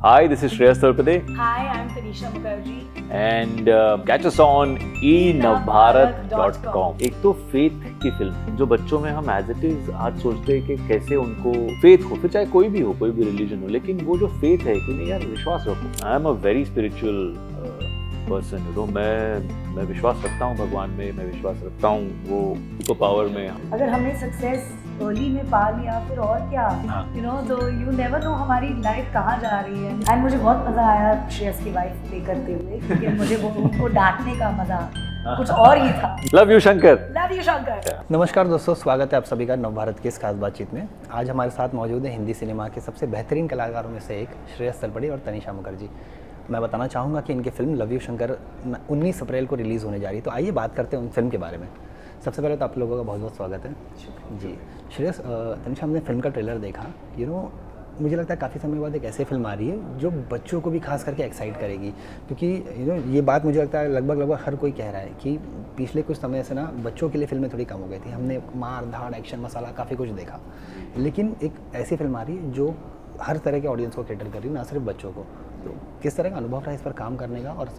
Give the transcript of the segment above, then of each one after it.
Hi, this is Shreyas Talpade, Hi, I'm Tanisha Mukherjee. and catch us on enavbharat.com. एक तो faith की film जो बच्चों में हम एज इट इज आज सोचते हैं कि कैसे उनको फेथ हो, फिर चाहे कोई भी हो, कोई भी रिलीजन हो, लेकिन वो जो फेथ है कि नहीं यार विश्वास रखो। I am a very spiritual person, तो मैं विश्वास रखता हूँ भगवान में, मैं विश्वास रखता हूँ वो सुपर पावर में। अगर हमने सक्सेस अर्ली में पा लिया फिर और क्या, तो यू नेवर नो हमारी लाइफ कहाँ जा रही है। एंड मुझे बहुत मजा आया श्रेयस की वाइफ प्ले करते हुए, क्योंकि मुझे वो उनको डांटने का मजा कुछ और ही था। Love you Shankar. Love you Shankar. नमस्कार दोस्तों, स्वागत है आप सभी का नवभारत की इस खास बातचीत में। आज हमारे साथ मौजूद है हिंदी सिनेमा के सबसे बेहतरीन कलाकारों में से एक श्रेयस तलपड़े और तनिषा मुखर्जी। मैं बताना चाहूँगा कि इनकी फिल्म लव यू शंकर 19 अप्रैल को रिलीज़ होने जा रही है। तो आइए बात करते हैं उन फिल्म के बारे में। सबसे पहले तो आप लोगों का बहुत बहुत स्वागत है जी। श्रेयस, तनिषा, हमने फिल्म का ट्रेलर देखा। मुझे लगता है काफ़ी समय बाद एक ऐसी फिल्म आ रही है जो बच्चों को भी खास करके एक्साइट करेगी, क्योंकि ये बात मुझे लगता है लगभग हर कोई कह रहा है कि पिछले कुछ समय से ना बच्चों के लिए फिल्में थोड़ी कम हो गई थी। हमने मार धाड़, एक्शन, मसाला काफ़ी कुछ देखा, लेकिन एक ऐसी फिल्म आ रही है जो हर तरह के ऑडियंस को कैटर कर रही है, ना सिर्फ बच्चों को। तो किस तरह का अनुभव रहा इस पर काम करने का और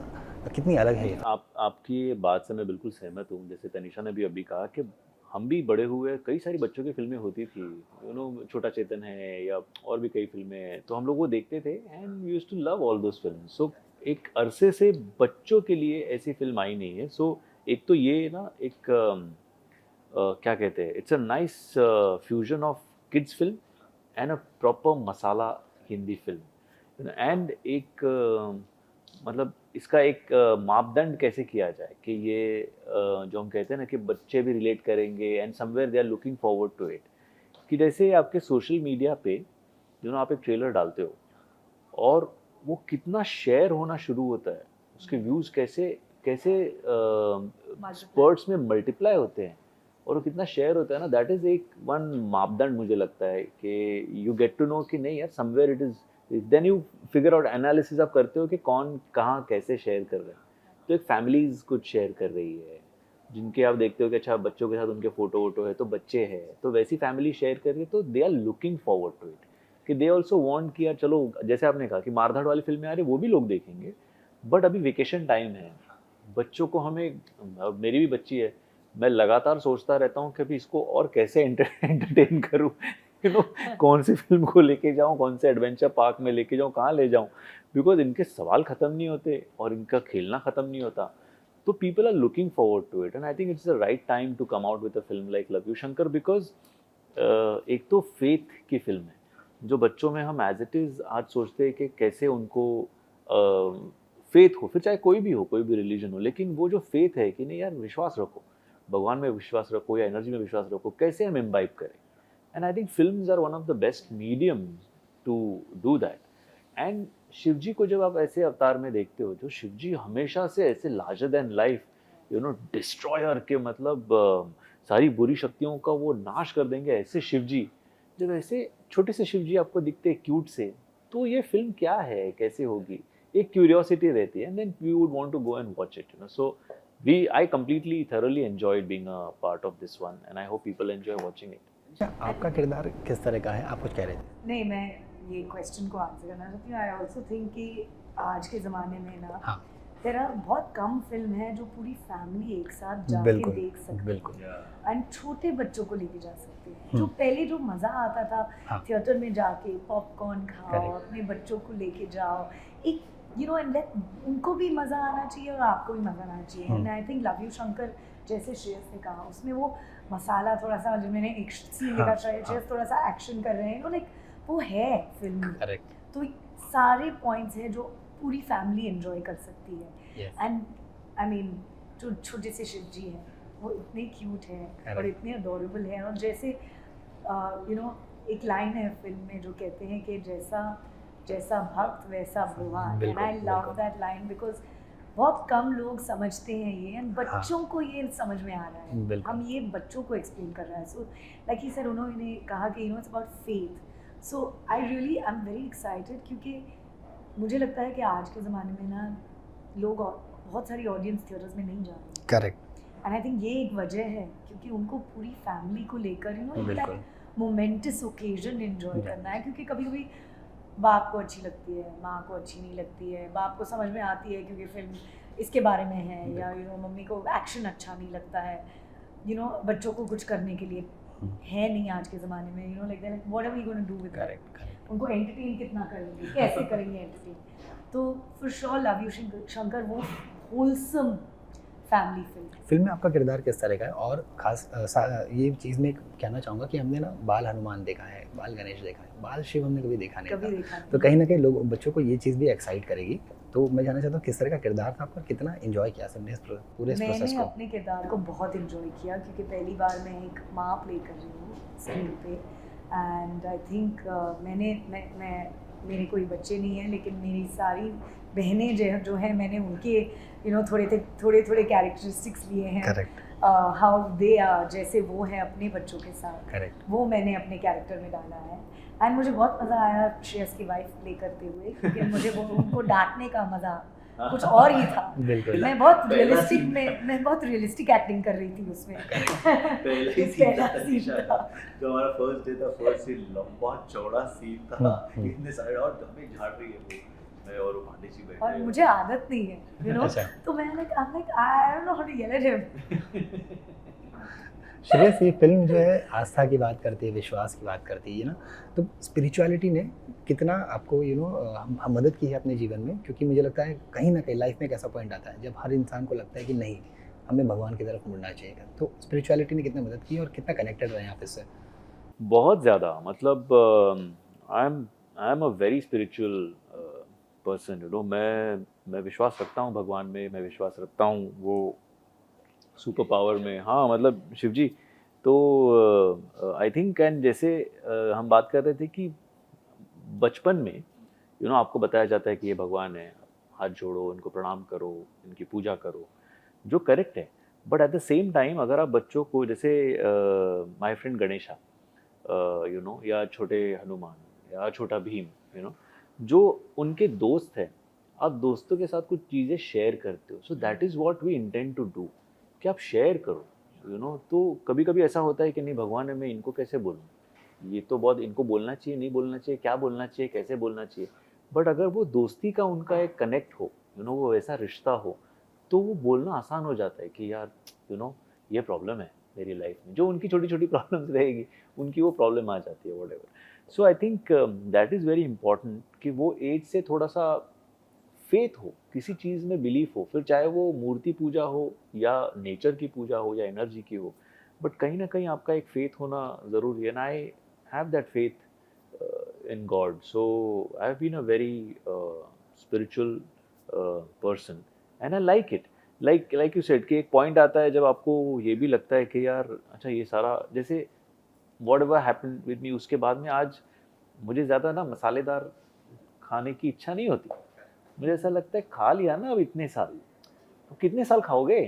कितनी अलग है ये? आपकी बात से मैं बिल्कुल सहमत हूँ। जैसे तनिषा ने भी अभी कहा कि हम भी बड़े हुए, कई सारी बच्चों की फिल्में होती थी, छोटा चेतन है या और भी कई फिल्में हैं, तो हम लोग वो देखते थे and we used to love all those film. सो एक अरसे से बच्चों के लिए ऐसी फिल्म आई नहीं है। सो एक तो ये ना एक क्या कहते हैं, it's a nice fusion of kids film and a proper masala Hindi film. And एक मतलब इसका एक मापदंड कैसे किया जाए कि ये जो हम कहते हैं ना कि बच्चे भी रिलेट करेंगे and somewhere they are looking forward to it. कि जैसे आपके सोशल मीडिया पे आप एक ट्रेलर डालते हो और वो कितना शेयर होना शुरू होता है, उसके व्यूज़ कैसे कैसे स्पर्ट्स में मल्टीप्लाई होते हैं और वो कितना शेयर होता है ना, दैट इज़ एक वन मापदंड मुझे लगता है कि यू गेट टू नो कि नहीं यार somewhere it is, then you figure out, analysis आप करते हो कि कौन कहाँ कैसे शेयर कर रहे हैं। तो एक फैमिलीज कुछ शेयर कर रही है जिनके आप देखते हो कि अच्छा बच्चों के साथ उनके फोटो वोटो है तो बच्चे हैं, तो वैसी फैमिली शेयर कर रही है, तो they are looking forward to it कि दे ऑल्सो वांट कि यार चलो, जैसे आपने कहा कि मारधाड़ वाली फिल्में आ रही वो भी लोग देखेंगे, बट अभी वेकेशन टाइम है, बच्चों को हमें, अब मेरी भी बच्ची है, मैं लगातार सोचता रहता हूँ कि अभी इसको और कैसे एंटरटेन करूँ, कौन सी फिल्म को लेके जाऊँ, कौन से एडवेंचर पार्क में लेके जाऊँ, कहाँ ले जाऊँ, बिकॉज इनके सवाल ख़त्म नहीं होते और इनका खेलना ख़त्म नहीं होता। तो people are looking forward to it and I think it's the right time to come out with a film like love you Shankar, because एक तो फेथ की फिल्म है जो बच्चों में हम एज इट इज़ आज सोचते हैं कि कैसे उनको फेथ हो, फिर चाहे कोई भी हो, कोई भी रिलीजन हो, लेकिन वो जो फेथ है कि नहीं यार विश्वास रखो, भगवान में विश्वास रखो या एनर्जी में विश्वास रखो, कैसे हम इम्बाइब करें। And I think films are one of the best medium to do that. And Shiv ji को जब आप ऐसे अवतार में देखते हो, जो शिव जी हमेशा से ऐसे लार्जर देन लाइफ, डिस्ट्रॉयर के मतलब सारी बुरी शक्तियों का वो नाश कर देंगे, ऐसे शिव जी, जब ऐसे छोटे से शिव जी आपको दिखते हैं क्यूट से, तो ये फिल्म क्या है, कैसे होगी, एक क्यूरियोसिटी रहती है and then we would want to go and watch it. So I completely thoroughly enjoyed being a part of this one and I hope people enjoy watching it. अच्छा, आपका किरदार किस तरह का है? आप कुछ कह रहे थे? नहीं, मैं ये क्वेश्चन को आंसर करना चाहती हूँ। आई ऑल्सो थिंक कि आज के ज़माने में ना हाँ, तेरा बहुत कम फिल्म है जो पूरी फैमिली एक साथ जाके बिल्कुल देख सकती बिल्कुल। एंड छोटे बच्चों को लेके जा सकते हैं। जो पहले जो मज़ा आता था हाँ। थिएटर में जाके पॉपकॉर्न खाओ, Correct. अपने बच्चों को लेके जाओ, एक एंड लेट उनको भी मज़ा आना चाहिए और आपको भी मज़ा आना चाहिए। And I think love you Shankar, जैसे श्रेयस ने कहा, उसमें वो मसाला थोड़ा सा, जो मैंने एक सीन देखा, श्रेयस थोड़ा सा एक्शन कर रहे हैं, लाइक वो है फिल्म। करेक्ट। तो सारे पॉइंट्स हैं जो पूरी फैमिली एंजॉय कर सकती है। Yes. एंड आई मीन जो छोटे से शिव जी हैं वो इतने क्यूट हैं और इतने अडोरेबल हैं, और जैसे एक लाइन है फिल्म में जो कहते हैं कि जैसा भक्त वैसा भगवान, and I love that line because बहुत कम लोग समझते हैं ये, एंड बच्चों को ये समझ में आ रहा है, हम ये बच्चों को एक्सप्लेन कर रहा है। सो लाइक ही सर, उन्होंने कहा कि it's about faith. So I am very excited, क्योंकि मुझे लगता है कि आज के ज़माने में ना लोग बहुत सारी ऑडियंस थिएटर्स में नहीं जा रही। करेक्ट। एंड आई थिंक ये एक वजह है, क्योंकि उनको पूरी फैमिली को लेकर मोमेंटस ओकेजन एंजॉय करना है, क्योंकि कभी कभी बाप को अच्छी लगती है, माँ को अच्छी नहीं लगती है, बाप को समझ में आती है क्योंकि फिल्म इसके बारे में है, या मम्मी को एक्शन अच्छा नहीं लगता है, बच्चों को कुछ करने के लिए है नहीं आज के ज़माने में, like what are we going to do with it, उनको एंटरटेन कितना करेंगे, कैसे करेंगे एंटरटेन। तो for sure love you Shankar वो होलसम फैमिली फिल्म में आपका किरदार किस तरह का है, और खास ये चीज़ में कहना चाहूँगा कि हमने ना बाल हनुमान देखा है, बाल गणेश देखा है, बाल शिव हमने कभी देखा नहीं था, तो कहीं ना कहीं लोग बच्चों को ये चीज़ भी एक्साइट करेगी। तो मैं जानना चाहता हूँ किस तरह का किरदार था आपका, कितना एंजॉय किया सबने इस पूरे प्रोसेस को? मैंने अपने किरदार को बहुत एंजॉय किया, क्योंकि पहली बार मैं एक माँ प्ले कर रही हूँ स्क्रीन पे, एंड आई थिंक मैं मेरे कोई बच्चे नहीं हैं, लेकिन मेरी सारी बहनें जो हैं मैंने उनके थोड़े कैरेक्टरिस्टिक्स लिए हैं, हाउ दे आर, जैसे वो हैं अपने बच्चों के साथ, वो मैंने अपने कैरेक्टर में डाला है। एंड मुझे बहुत मज़ा आया श्रेयस की वाइफ प्ले करते हुए, क्योंकि मुझे वो उनको डांटने का मज़ा कुछ और ही था। मैं बहुत रियलिस्टिक एक्टिंग कर रही थी उसमें। पहला सीन था जो हमारा फर्स्ट डे था, फर्स्ट सीन लंबा चौड़ा सीन था, इतने सारे, और हमें झाड़ रही है वो, मैं और पांडे जी बैठे, और मुझे आदत नहीं है, तो मैं I don't know how to yell at him. Shreyas, ये फिल्म जो है आस्था की बात करती है, विश्वास की बात करती है ना, तो स्पिरिचुअलिटी ने कितना आपको मदद की है अपने जीवन में? क्योंकि मुझे लगता है कहीं ना कहीं लाइफ में एक ऐसा पॉइंट आता है जब हर इंसान को लगता है कि नहीं, हमें भगवान की तरफ मुड़ना चाहिए, तो स्पिरिचुअलिटी ने कितना मदद की और कितना कनेक्टेड रहे आप इससे? बहुत ज़्यादा, मतलब I am a very spiritual person, मैं विश्वास रखता हूँ भगवान में, मैं विश्वास रखता हूँ वो सुपर पावर में। हाँ, मतलब शिव जी, तो आई थिंक, एंड जैसे हम बात कर रहे थे कि बचपन में आपको बताया जाता है कि ये भगवान है, हाथ जोड़ो, इनको प्रणाम करो, इनकी पूजा करो, जो करेक्ट है। But at the same time अगर आप बच्चों को, जैसे माय फ्रेंड गणेशा, या छोटे हनुमान या छोटा भीम, जो उनके दोस्त हैं, आप दोस्तों के साथ कुछ चीज़ें शेयर करते हो, so that is what we intend to do, कि आप शेयर करो, तो कभी कभी ऐसा होता है कि नहीं, भगवान है, मैं इनको कैसे बोलूँ, ये तो बहुत, इनको बोलना चाहिए, नहीं बोलना चाहिए, क्या बोलना चाहिए, कैसे बोलना चाहिए। बट अगर वो दोस्ती का उनका एक कनेक्ट हो, वो वैसा रिश्ता हो, तो वो बोलना आसान हो जाता है कि यार ये प्रॉब्लम है मेरी लाइफ में, जो उनकी छोटी छोटी प्रॉब्लम्स रहेगी, उनकी वो प्रॉब्लम आ जाती है, whatever. So I think that is very important कि वो एज से थोड़ा सा फेथ हो, किसी चीज़ में बिलीफ हो, फिर चाहे वो मूर्ति पूजा हो या नेचर की पूजा हो या एनर्जी की हो, बट कहीं ना कहीं आपका एक फेथ होना ज़रूरी है, and I have that faith in God. So I have been a very spiritual person, and I like it, like you said, कि एक पॉइंट आता है जब आपको ये भी लगता है कि यार अच्छा, ये सारा, जैसे व्हाटएवर हैपेंड विद मी, उसके बाद में आज मुझे ज़्यादा ना मसालेदार खाने की इच्छा नहीं होती। मुझे ऐसा लगता है खा लिया ना अब इतने साल, तो कितने साल खाओगे,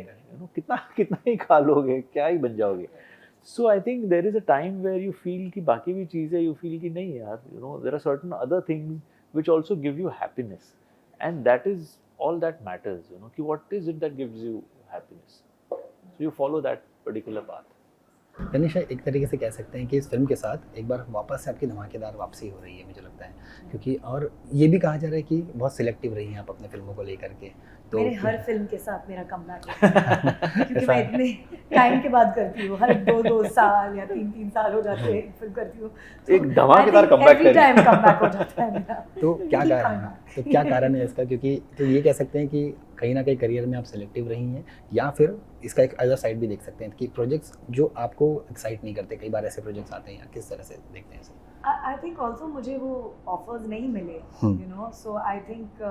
कितना कितना ही खा लोगे, क्या ही बन जाओगे। So I think there is a time where you feel कि बाकी भी चीज़ें यू फील कि नहीं यार, there are certain other things which also give you happiness, and that is all that matters, कि what is it that gives you happiness, so you follow that particular path. Tanisha, एक तरीके से कह सकते हैं कि इस फिल्म के साथ एक बार वापस से आपकी धमाकेदार वापसी हो रही है, मुझे लगता है, क्योंकि और ये भी कहा जा रहा है कि बहुत सिलेक्टिव रही हैं आप अपने फिल्मों को लेकर के। तो मेरे हर फिल्म के साथ मेरा कमबैक है, क्योंकि मैं इतने टाइम के बाद करती हूँ, हर 2-2 साल या 3-3 साल हो जाते हैं फिल्म करती हूँ, एक धमाकेदार कमबैक एवरी टाइम कमबैक हो जाता है मेरा। तो क्या कारण है इसका? क्योंकि तो ये कह सकते हैं कि कहीं ना कहीं करियर में आप सिलेक्टिव रही हैं, या फिर इसका एक अदर साइड भी देख सकते हैं कि प्रोजेक्ट्स जो आपको एक्साइट नहीं करते, कई बार ऐसे प्रोजेक्ट्स आते हैं, या किस तरह से देखते हैं इसे? आई थिंक ऑल्सो मुझे वो ऑफर्स नहीं मिले, so I think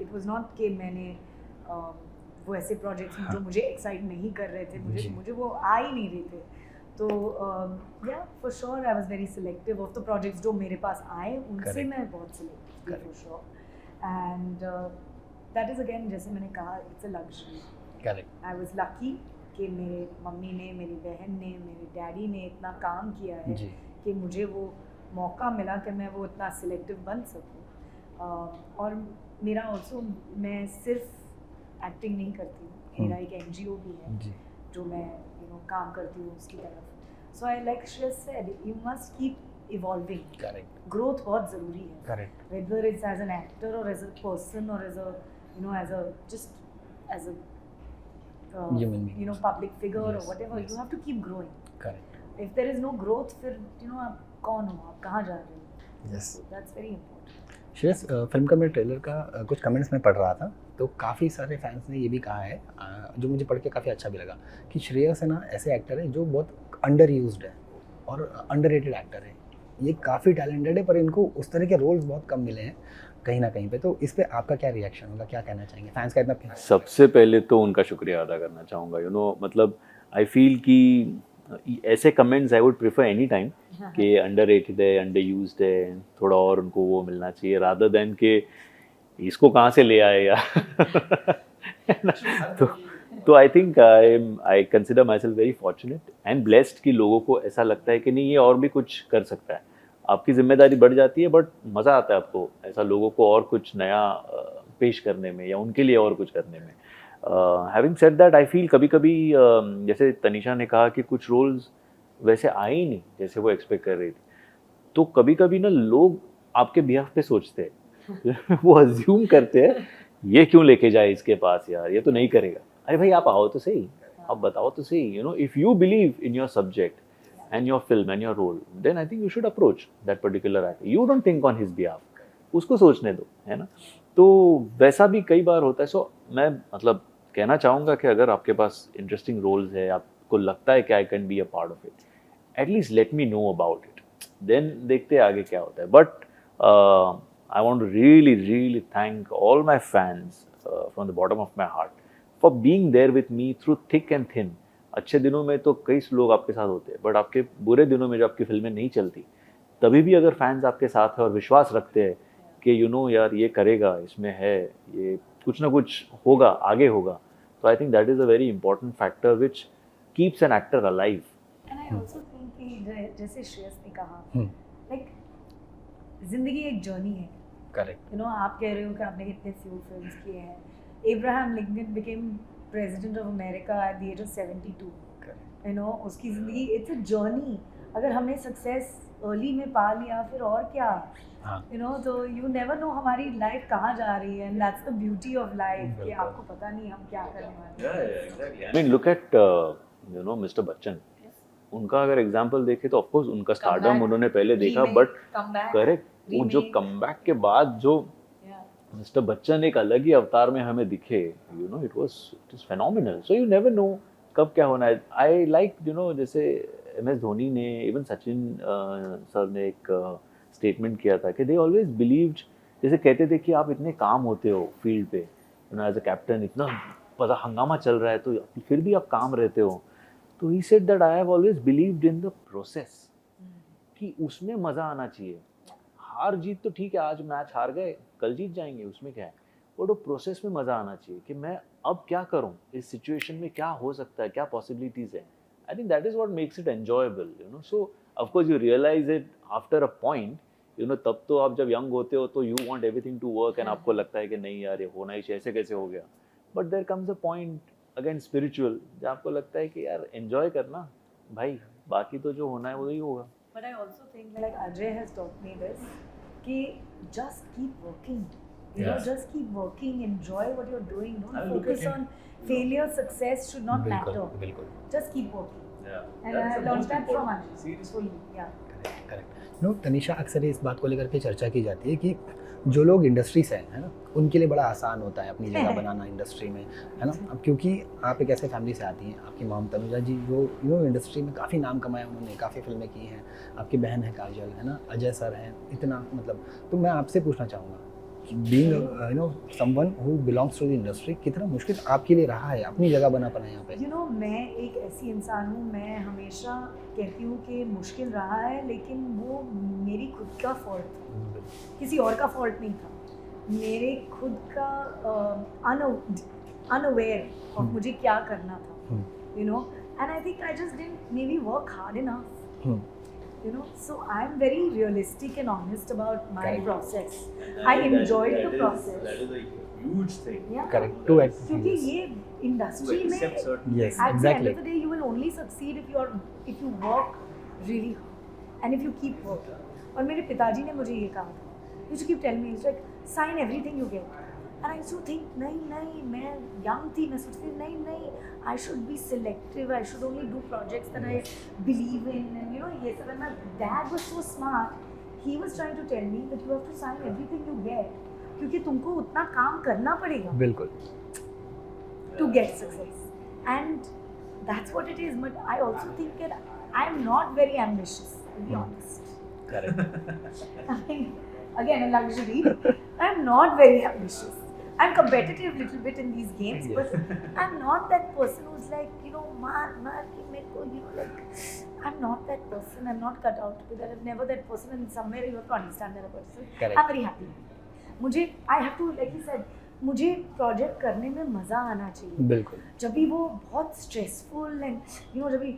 it was not कि मैंने वो ऐसे प्रोजेक्ट्स जो मुझे एक्साइट नहीं कर रहे थे, मुझे वो आ ही नहीं रहे थे, तो या for sure I was very selective of the projects जो मेरे पास आए, उनसे मैं बहुत सिलेक्टिव थी for sure, and that is again, जैसे मैंने कहा, it's a luxury. Correct. I was lucky कि मेरे मम्मी ने, मेरी बहन ने, मेरे डैडी ने इतना काम किया है कि मुझे वो मौका मिला कि मैं वो इतना सिलेक्टिव बन सकूं। और मेरा ऑल्सो, मैं सिर्फ एक्टिंग नहीं करती हूँ, मेरा एक NGO भी है जो मैं काम करती हूँ उसकी तरफ, So I like Shreyas said, you must keep evolving. Correct Growth बहुत ज़रूरी है. Correct Whether it's as an actor or as a person or as a, you know, as a just as a Human being. you know, public figure Yes, or whatever, yes. you have to keep growing. Correct If there is no growth, फिर you know आप कौन हो, आप कहाँ जा रहे हो? Yes So that's very important. Shreyas film का मैं ट्रेलर का कुछ कमेंट्स में पढ़ रहा था तो काफ़ी सारे फैंस ने ये भी कहा है जो मुझे पढ़ के काफ़ी अच्छा भी लगा कि श्रेयस है ना ऐसे एक्टर है जो बहुत अंडर यूज्ड है और अंडररेटेड एक्टर है. ये काफ़ी टैलेंटेड है पर इनको उस तरह के रोल्स बहुत कम मिले हैं कहीं ना कहीं पे. तो इस पे आपका क्या रिएक्शन होगा, क्या कहना चाहेंगे? फैंस का इतना प्यार. सबसे पहले तो उनका शुक्रिया अदा करना चाहूँगा. यू नो मतलब आई फील कि ऐसे comments I would prefer any time कि अंडररेटेड है, अंडर यूज्ड है, थोड़ा और उनको वो मिलना चाहिए रादर देन कि इसको कहाँ से ले आए यार. तो I think I consider my self very fortunate and blessed कि लोगों को ऐसा लगता है कि नहीं ये और भी कुछ कर सकता है. आपकी जिम्मेदारी बढ़ जाती है बट मज़ा आता है आपको ऐसा लोगों को और कुछ नया पेश करने में या उनके लिए और कुछ करने में. Having said that I feel कभी कभी जैसे तनीषा ने कहा कि कुछ रोल्स वैसे आए ही नहीं जैसे वो एक्सपेक्ट कर रही थी. तो कभी कभी ना लोग आपके बिहाफ पे सोचते हैं वो अज्यूम करते हैं ये क्यों लेके जाए इसके पास यार, ये तो नहीं करेगा. अरे भाई आप आओ तो सही, आप बताओ तो सही. You know if you believe in your subject and your film and your role, then I think you should approach that particular actor. You don't think on his behalf. उसको सोचने दो, है ना. तो वैसा भी कई बार होता है. सो मैं मतलब कहना चाहूँगा कि अगर आपके पास इंटरेस्टिंग रोल्स है, आपको लगता है कि I can be a part of it, at least let me know about it. Then देखते हैं आगे क्या होता है. But I want to really really thank all my fans from the bottom of my heart for being there with me through thick and thin. अच्छे दिनों में तो कई लोग आपके साथ होते हैं बट आपके बुरे दिनों में जो आपकी फिल्में नहीं चलती तभी भी अगर फैंस आपके साथ है और विश्वास रखते हैं कि यू नो यार ये करेगा, इसमें है, ये कुछ ना कुछ होगा, आगे होगा. तो आई think that is a very important factor which keeps an actor alive. And I also think कि जैसे श्रेयस ने कहा, like जिंदगी एक जर्नी है. करेक्ट. You know आप कह रहे हो कि आपने इतने फ्यू फिल्म्स किए हैं. Abraham Lincoln became president of America at the age of 72. You know उसकी ज़िंदगी it's a journey. अगर हमने सक्सेस अर्ली में पा लिया फिर और क्या. You know तो you never know हमारी लाइफ कहाँ जा रही है. And that's the beauty of life कि आपको पता नहीं हम क्या करने वाले हैं. I mean look at you know Mr. Bachchan. उनका अगर एग्जाम्पल देखें तो ऑफकोर्स उनका स्टारडम उन्होंने पहले देखा बट करेक्ट वो जो कमबैक के बाद जो मिस्टर बच्चन एक अलग ही अवतार में हमें दिखे, you know it is phenomenal. So you never know कब क्या होना है. आई लाइक यू नो जैसे MS धोनी ने, इवन सचिन सर ने एक स्टेटमेंट किया था कि दे ऑलवेज बिलीव्ड, जैसे कहते थे कि आप इतने काम होते हो फील्ड पे, you know as a captain इतना पता हंगामा चल रहा है तो फिर भी आप काम रहते हो. तो he said that I have always believed in the process कि उसमें मज़ा आना चाहिए. हार जीत तो ठीक है, आज मैच हार गए कल जीत जाएंगे उसमें क्या है, बट वो प्रोसेस में मज़ा आना चाहिए कि मैं अब क्या करूं, इस सिचुएशन में क्या हो सकता है, क्या पॉसिबिलिटीज़ है. I think that is what makes it enjoyable. You know so of course you realise it after a point. You know तब तो आप जब यंग होते हो तो you want everything to work and आपको लगता है कि नहीं यार ये होना ही चाहिए, ऐसे कैसे हो गया. But there comes a point again spiritual जहाँ आपको लगता है कि यार एन्जॉय करना भाई, बाकी तो जो होना है वही होगा. But I also think like Ajay has taught me this कि just keep working. You know, just keep working, enjoy what you're doing. Don't focus on failure, success should not matter. बिल्कुल. Just keep working. Yeah. And I learned that from Ajay. Fully, yeah. Correct. No Tanisha, अक्सर इस बात को लेकर के चर्चा की जाती है कि जो लोग इंडस्ट्री से हैं, है ना, उनके लिए बड़ा आसान होता है अपनी जगह बनाना इंडस्ट्री में, है ना. अब क्योंकि आप एक ऐसे फैमिली से आती हैं, आपकी मॉम तनुजा जी जो यू नो इंडस्ट्री में काफ़ी नाम कमाया, उन्होंने काफ़ी फिल्में की हैं, आपकी बहन है काजल, है ना, अजय सर हैं, इतना मतलब. तो मैं आपसे पूछना चाहूँगा being you know someone who belongs to the industry, कितना मुश्किल आपके लिए रहा है अपनी जगह बना पाना यहाँ पे? You know, मैं एक ऐसी इंसान हूँ, मैं हमेशा कहती हूँ कि मुश्किल रहा है लेकिन वो मेरी खुद का फॉल्ट था, किसी और का फॉल्ट नहीं था. मेरे खुद का अनअवेयर ऑफ मुझे क्या करना था, you know. And I think I just didn't maybe work hard enough. You know, so I'm very realistic and honest about my process. I enjoyed the process. That is a huge thing. Yeah. Correct. To act. क्योंकि ये industry में Yes, at the end exactly. of the day you will only succeed if you work really hard and if you keep working. और मेरे पिताजी ने मुझे ये कहा था, you should keep telling me, it's like sign everything you get. And I used to think नहीं मैं young थी, मैं सोचती थी नहीं I should be selective, I should only do projects that I believe in and you know ये सब. And my dad was so smart, he was trying to tell me that you have to sign everything you get क्योंकि तुमको उतना काम करना पड़ेगा बिल्कुल to get success. And that's what it is. But I also think that I'm not very ambitious, to be honest. Correct I mean, again, a luxury. I'm not very ambitious. I'm competitive little bit in these games, Yes. but I'm not that person who's like, you know, ki mere ko, you know, like, I'm not that person. I'm not cut out to be that. I'm never that person. And somewhere you have to understand that a person. Correct. I'm very happy. मुझे, I have to, like you said, मुझे project करने में मज़ा आना चाहिए. बिल्कुल जब भी वो बहुत स्ट्रेसफुल एंड यू नो जब भी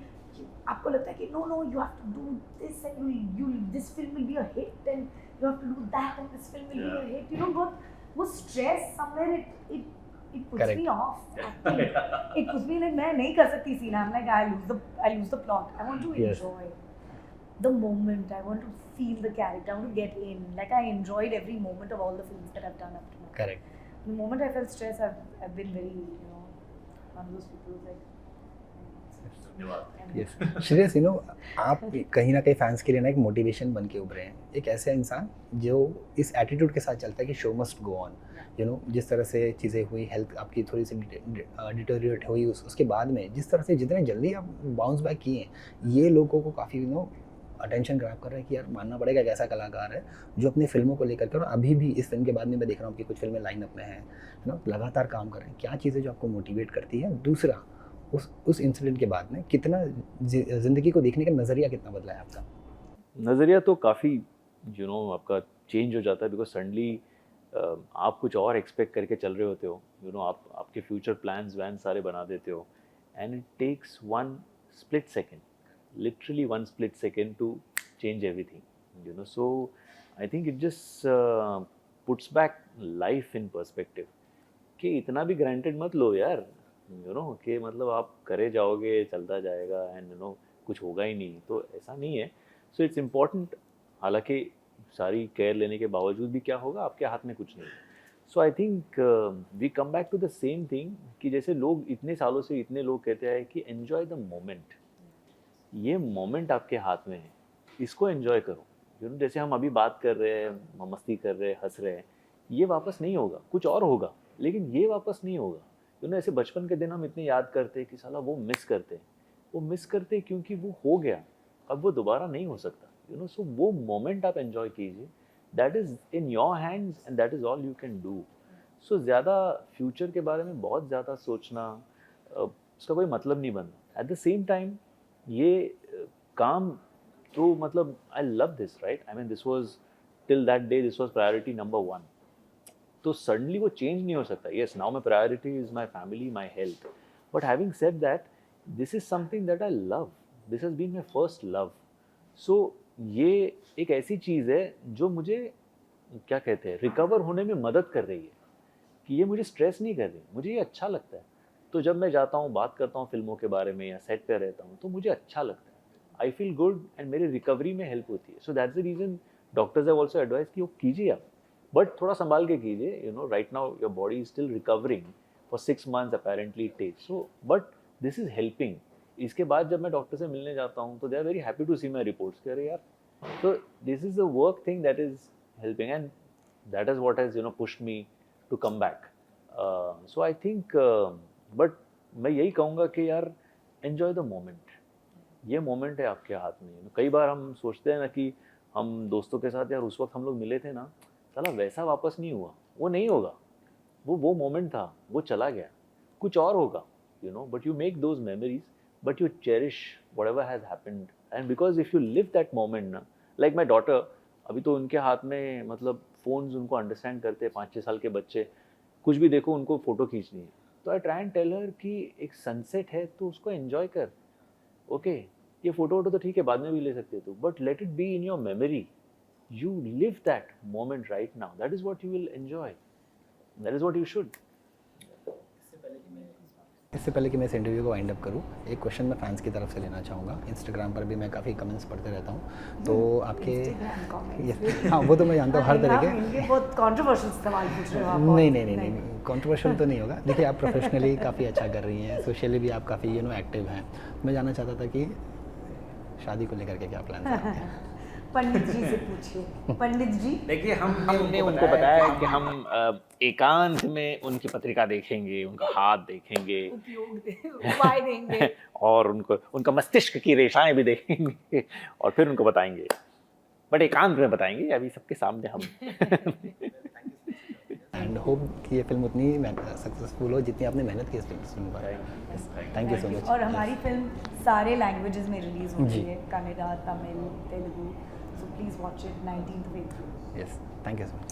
आपको लगता है कि no you have to do this and you this film will be a hit and you have to do that and this film will be a hit, you know बहुत वो stress somewhere it puts Correct. Me off acting. It puts me like मैं नहीं कर सकती scene. I am like I lose the plot. I want to Yes. Enjoy the moment. I want to feel the character. I want to get in. Like I enjoyed every moment of all the films that I've done up to now. Correct The moment I felt stress, I've been very, you know, one of those people who's like. Yes Shreyas, you know आप कहीं ना कहीं fans के लिए ना एक motivation बन के उभरे हैं. एक ऐसा इंसान जो इस एटीट्यूड के साथ चलता है कि show must go on. You know जिस तरह से चीज़ें हुई, हेल्थ आपकी थोड़ी सी डिटोरिएट हुई, उसके बाद में जिस तरह से जितने जल्दी आप बाउंस बैक किए हैं, ये लोगों को काफ़ी यू नो अटेंशन ग्रैब कर रहा है कि यार मानना पड़ेगा एक ऐसा कलाकार है जो अपनी फिल्मों को लेकर के, और अभी भी इस फिल्म के बाद में मैं देख रहा हूँ कि कुछ फिल्में लाइनअप में हैं, है ना, लगातार काम कर रहे हैं. क्या चीज़ें जो आपको मोटिवेट करती है? दूसरा उस इंसिडेंट के बाद में कितना ज़िंदगी को देखने का नज़रिया कितना बदला है आपका? नज़रिया तो काफ़ी यू नो आपका चेंज हो जाता है बिकॉज सडनली आप कुछ और एक्सपेक्ट करके चल रहे होते हो. यू नो आप आपके फ्यूचर प्लान्स वैन सारे बना देते हो and it takes one split second, literally one split second to change everything, you know. So I think it just puts back life in perspective कि इतना भी granted मत लो यार, you know, कि मतलब आप करे जाओगे चलता जाएगा and you know कुछ होगा ही नहीं, तो ऐसा नहीं है. So it's important, हालांकि सारी केयर लेने के बावजूद भी क्या होगा, आपके हाथ में कुछ नहीं है. So I think we come back to the same thing कि जैसे लोग इतने सालों से इतने लोग कहते हैं कि एन्जॉय द मोमेंट. ये मोमेंट आपके हाथ में है, इसको एंजॉय करो. यू नो जैसे हम अभी बात कर रहे हैं, मस्ती कर रहे हैं, हंस रहे हैं, ये वापस नहीं होगा, कुछ और होगा, लेकिन ये वापस नहीं होगा. यू नो ऐसे बचपन के दिन हम इतने याद करते हैं कि साला वो मिस करते हैं, वो मिस करते हैं क्योंकि वो हो गया, अब वो दोबारा नहीं हो सकता. यू नो सो वो मोमेंट आप एंजॉय कीजिए, that is in your hands and that is all you can do. So ज़्यादा फ्यूचर के बारे में बहुत ज़्यादा सोचना उसका कोई मतलब नहीं बनता. एट द सेम टाइम ये काम तो मतलब I love this, right. I mean this was till that day this was priority number 1. तो सडनली वो चेंज नहीं हो सकता. Yes, now my priority is my family, my health, but having said that this is something that I love, this has been my first love. So ये एक ऐसी चीज़ है जो मुझे क्या कहते हैं रिकवर होने में मदद कर रही है, कि ये मुझे स्ट्रेस नहीं कर रही, मुझे ये अच्छा लगता है. तो जब मैं जाता हूँ, बात करता हूँ फिल्मों के बारे में या सेट पे रहता हूँ, तो मुझे अच्छा लगता है, आई फील गुड एंड मेरी रिकवरी में हेल्प होती है. So that's the reason doctors have also advice कि वो कीजिए आप, बट थोड़ा संभाल के कीजिए. You know right now your body is still recovering for 6 months apparently it takes. So but this is helping. इसके बाद जब मैं डॉक्टर से मिलने जाता हूँ तो they are very happy to see my reports. कह रहे यार, so this is the work thing that is helping, and that is what has pushed me to come back. So I think but मैं यही कहूँगा कि यार enjoy the moment. ये moment है आपके हाथ में. कई बार हम सोचते हैं ना कि हम दोस्तों के साथ यार उस वक्त हम लोग मिले थे ना, साला वैसा वापस नहीं हुआ, वो नहीं होगा. वो मोमेंट था, वो चला गया, कुछ और होगा. But you make those memories, but you cherish whatever has happened. And because if you live that moment ना, like my daughter, अभी तो उनके हाथ में मतलब फ़ोन्स उनको अंडरस्टैंड करते हैं, 5-6 साल के बच्चे, कुछ भी देखो उनको फ़ोटो खींचनी है. तो I try and tell her कि एक सनसेट है तो उसको एंजॉय कर. ओके, ये फ़ोटो तो ठीक है, बाद में भी ले सकते हो, but let it be in your memory. You live that moment right now, that is what you will enjoy, that is what you should. इससे पहले कि मैं इस इंटरव्यू को वाइंड अप करूँ, एक क्वेश्चन मैं फैंस की तरफ से लेना चाहूँगा। इंस्टाग्राम पर भी मैं काफ़ी कमेंट्स पढ़ते रहता हूँ, तो आपके Instagram comments। हाँ वो तो मैं जानता हूँ हर तरह के। इनके बहुत कंट्रोवर्शियल सवाल पूछ रहे हो आप। नहीं, कंट्रोवर्शियल तो नहीं होगा। देखिए आप प्रोफेशनली काफ़ी अच्छा कर रही हैं, सोशली भी आप काफ़ी एक्टिव हैं। मैं जानना चाहता था कि शादी को लेकर के क्या प्लान है आपके? पंडित जी से पूछिए। पंडित जी, देखिए हमने उनको बताया कि हम एकांत में उनकी पत्रिका देखेंगे, उनका हाथ देखेंगे उपाय देंगे। और उनको उनका मस्तिष्क की रेखाएं भी देखेंगे और फिर उनको बताएंगे, बट एकांत में बताएंगे, अभी सबके सामने हम। एंड होप कि ये फिल्म उतनी सक्सेसफुल हो जितनी आपने मेहनत की इस फिल्म पर। Thank you so much. और हमारी फिल्म सारे लैंग्वेजेस में रिलीज होती जी। है, Kannada, Tamil, Telugu, so please watch it 19th April। Yes, thank you so much.